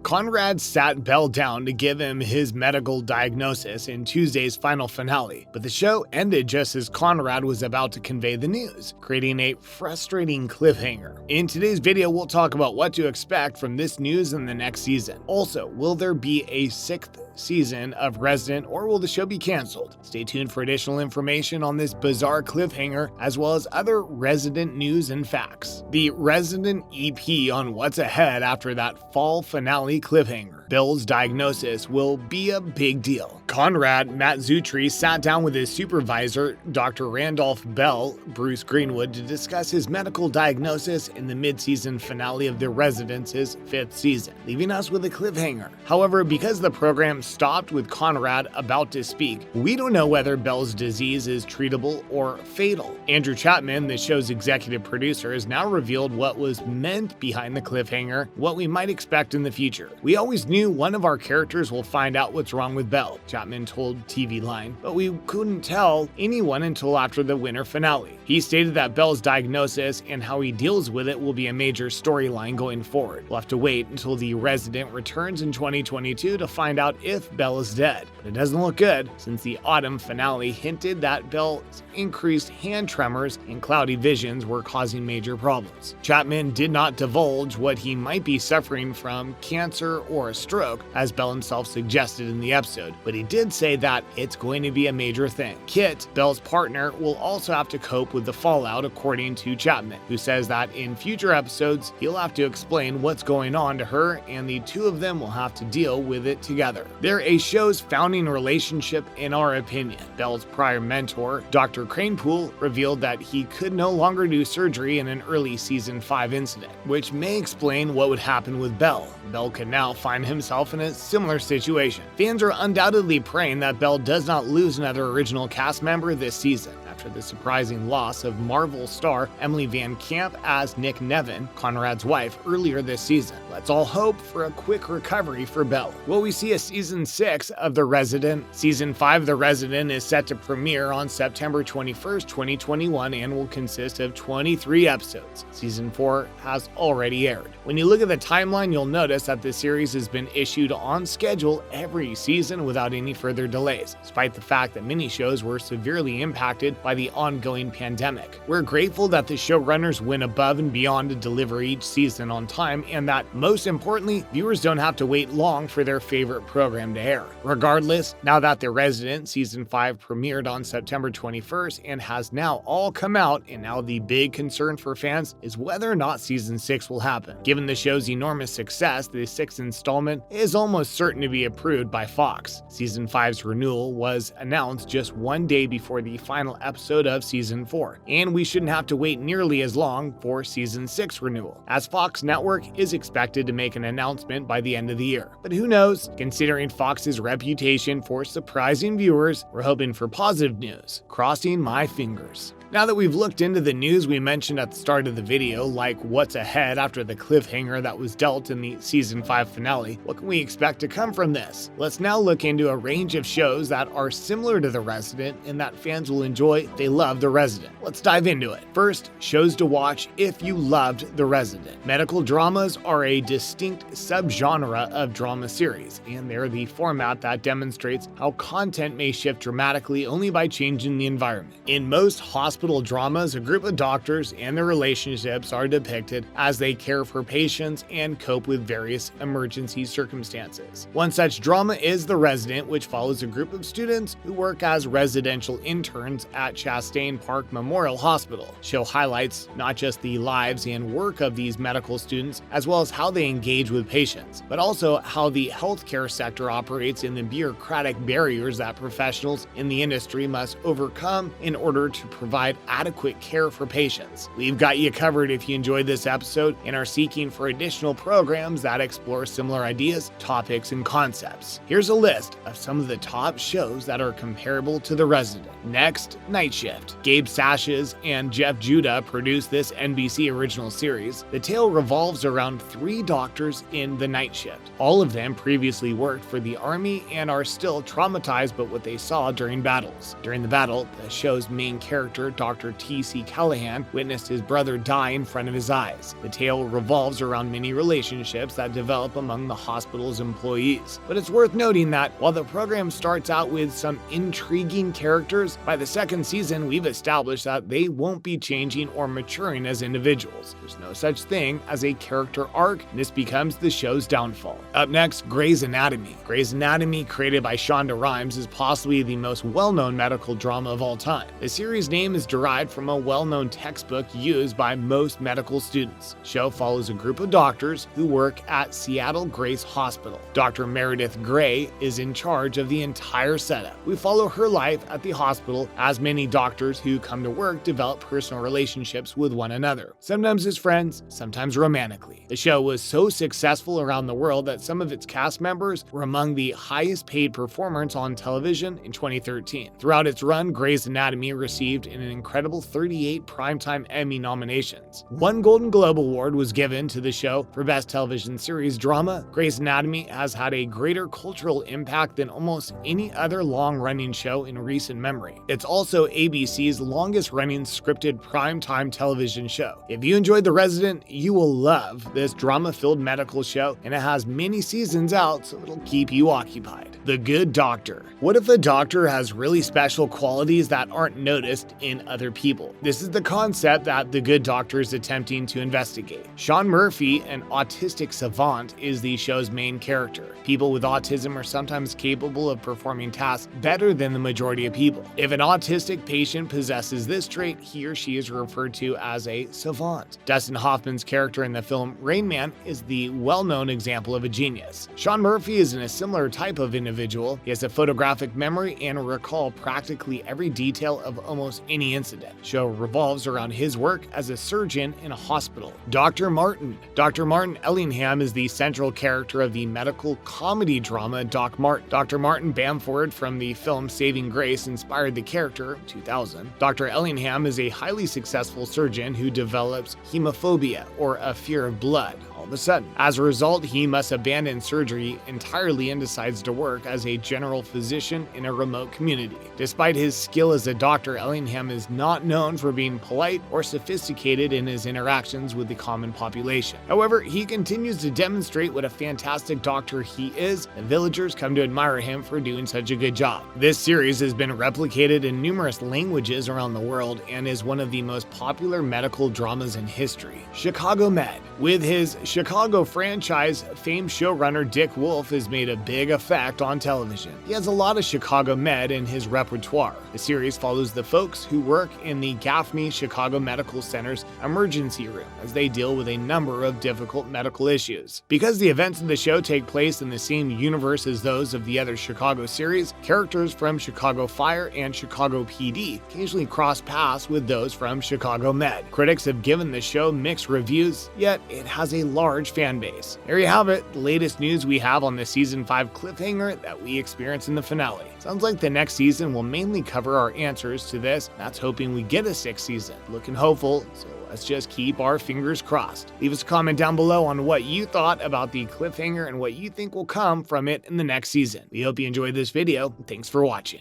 Conrad sat Bell down to give him his medical diagnosis in Tuesday's final finale, but the show ended just as Conrad was about to convey the news, creating a frustrating cliffhanger. In today's video, we'll talk about what to expect from this news in the next season. Also, will there be a sixth season of Resident, or will the show be canceled? Stay tuned for additional information on this bizarre cliffhanger, as well as other Resident news and facts. The Resident EP on what's ahead after that fall finale cliffhanger. Bell's diagnosis will be a big deal. Conrad, Matt Zutri, sat down with his supervisor, Dr. Randolph Bell, Bruce Greenwood, to discuss his medical diagnosis in the mid-season finale of The Resident's fifth season, leaving us with a cliffhanger. However, because the program stopped with Conrad about to speak, we don't know whether Bell's disease is treatable or fatal. Andrew Chapman, the show's executive producer, has now revealed what was meant behind the cliffhanger, what we might expect in the future. We always knew one of our characters will find out what's wrong with Bell, Chapman told TV Line, but we couldn't tell anyone until after the winter finale. He stated that Bell's diagnosis and how he deals with it will be a major storyline going forward. We'll have to wait until The Resident returns in 2022 to find out if Bell is dead. But it doesn't look good, since the autumn finale hinted that Bell's increased hand tremors and cloudy visions were causing major problems. Chapman did not divulge what he might be suffering from, cancer or a stroke, as Bell himself suggested in the episode, but he did say that it's going to be a major thing. Kit, Bell's partner, will also have to cope with the fallout, according to Chapman, who says that in future episodes, he'll have to explain what's going on to her, and the two of them will have to deal with it together. They're a show's founding relationship, in our opinion. Bell's prior mentor, Dr. Cranepool, revealed that he could no longer do surgery in an early season 5 incident, which may explain what would happen with Bell. Bell could now find himself in a similar situation. Fans are undoubtedly praying that Bell does not lose another original cast member this season, after the surprising loss of Marvel star Emily Van Camp as Nick Nevin, Conrad's wife, earlier this season. Let's all hope for a quick recovery for Bell. Will we see a season 6 of The Resident? Season 5 of The Resident is set to premiere on September 21st, 2021, and will consist of 23 episodes. Season 4 has already aired. When you look at the timeline, you'll notice that the series has been issued on schedule every season without any further delays, despite the fact that many shows were severely impacted by the ongoing pandemic. We're grateful that the showrunners went above and beyond to deliver each season on time, and that, most importantly, viewers don't have to wait long for their favorite program to air. Regardless, now that The Resident Season 5 premiered on September 21st and has now all come out, and now the big concern for fans is whether or not Season 6 will happen. Given the show's enormous success, the 6th installment is almost certain to be approved by Fox. Season 5's renewal was announced just one day before the final episode of Season 4, and we shouldn't have to wait nearly as long for Season 6 renewal, as Fox Network is expected to make an announcement by the end of the year. But who knows? Considering Fox's reputation for surprising viewers, we're hoping for positive news. Crossing my fingers. Now that we've looked into the news we mentioned at the start of the video, like what's ahead after the cliffhanger that was dealt in the Season 5 finale, what can we expect to come from this? Let's now look into a range of shows that are similar to The Resident and that fans will enjoy if they love The Resident. Let's dive into it. First, shows to watch if you loved The Resident. Medical dramas are a distinct subgenre of drama series, and they're the format that demonstrates how content may shift dramatically only by changing the environment. In most hospital dramas, a group of doctors and their relationships are depicted as they care for patients and cope with various emergency circumstances. One such drama is The Resident, which follows a group of students who work as residential interns at Chastain Park Memorial Hospital. The show highlights not just the lives and work of these medical students, as well as how they engage with patients, but also how the healthcare sector operates in the bureaucratic barriers that professionals in the industry must overcome in order to provide adequate care for patients. We've got you covered if you enjoyed this episode and are seeking for additional programs that explore similar ideas, topics, and concepts. Here's a list of some of the top shows that are comparable to The Resident. Next, Night Shift. Gabe Sashes and Jeff Judah produced this NBC original series. The tale revolves around 3 doctors in the night shift. All of them previously worked for the Army and are still traumatized by what they saw during battles. During the battle, the show's main character Dr. T.C. Callahan witnessed his brother die in front of his eyes. The tale revolves around many relationships that develop among the hospital's employees. But it's worth noting that while the program starts out with some intriguing characters, by the second season we've established that they won't be changing or maturing as individuals. There's no such thing as a character arc, and this becomes the show's downfall. Up next, Grey's Anatomy. Grey's Anatomy, created by Shonda Rhimes, is possibly the most well-known medical drama of all time. The series name is derived from a well-known textbook used by most medical students. The show follows a group of doctors who work at Seattle Grace Hospital. Dr. Meredith Grey is in charge of the entire setup. We follow her life at the hospital as many doctors who come to work develop personal relationships with one another, sometimes as friends, sometimes romantically. The show was so successful around the world that some of its cast members were among the highest paid performers on television in 2013. Throughout its run, Grey's Anatomy received an incredible 38 Primetime Emmy nominations. One Golden Globe Award was given to the show for Best Television Series Drama. Grey's Anatomy has had a greater cultural impact than almost any other long-running show in recent memory. It's also ABC's longest-running scripted primetime television show. If you enjoyed The Resident, you will love this drama-filled medical show, and it has many seasons out, so it'll keep you occupied. The Good Doctor. What if a doctor has really special qualities that aren't noticed in other people? This is the concept that The Good Doctor is attempting to investigate. Sean Murphy, an autistic savant, is the show's main character. People with autism are sometimes capable of performing tasks better than the majority of people. If an autistic patient possesses this trait, he or she is referred to as a savant. Dustin Hoffman's character in the film Rain Man is the well-known example of a genius. Sean Murphy is in a similar type of individual. He has a photographic memory and recall practically every detail of almost any incident. The show revolves around his work as a surgeon in a hospital. Dr. Martin. Dr. Martin Ellingham is the central character of the medical comedy drama Doc Martin. Dr. Martin Bamford from the film Saving Grace inspired the character in 2000. Dr. Ellingham is a highly successful surgeon who develops hemophobia, or a fear of blood, all of a sudden. As a result, he must abandon surgery entirely and decides to work as a general physician in a remote community. Despite his skill as a doctor, Ellingham is not known for being polite or sophisticated in his interactions with the common population. However, he continues to demonstrate what a fantastic doctor he is, and villagers come to admire him for doing such a good job. This series has been replicated in numerous languages around the world and is one of the most popular medical dramas in history. Chicago Med. With his Chicago franchise, famed showrunner Dick Wolf has made a big effect on television. He has a lot of Chicago Med in his repertoire. The series follows the folks who work in the Gaffney Chicago Medical Center's emergency room as they deal with a number of difficult medical issues. Because the events of the show take place in the same universe as those of the other Chicago series, characters from Chicago Fire and Chicago PD occasionally cross paths with those from Chicago Med. Critics have given the show mixed reviews, yet it has a large fan base. There you have it, the latest news we have on the Season 5 cliffhanger that we experienced in the finale. Sounds like the next season will mainly cover our answers to this. That's hoping we get a 6th season. Looking hopeful, so let's just keep our fingers crossed. Leave us a comment down below on what you thought about the cliffhanger and what you think will come from it in the next season. We hope you enjoyed this video. Thanks for watching.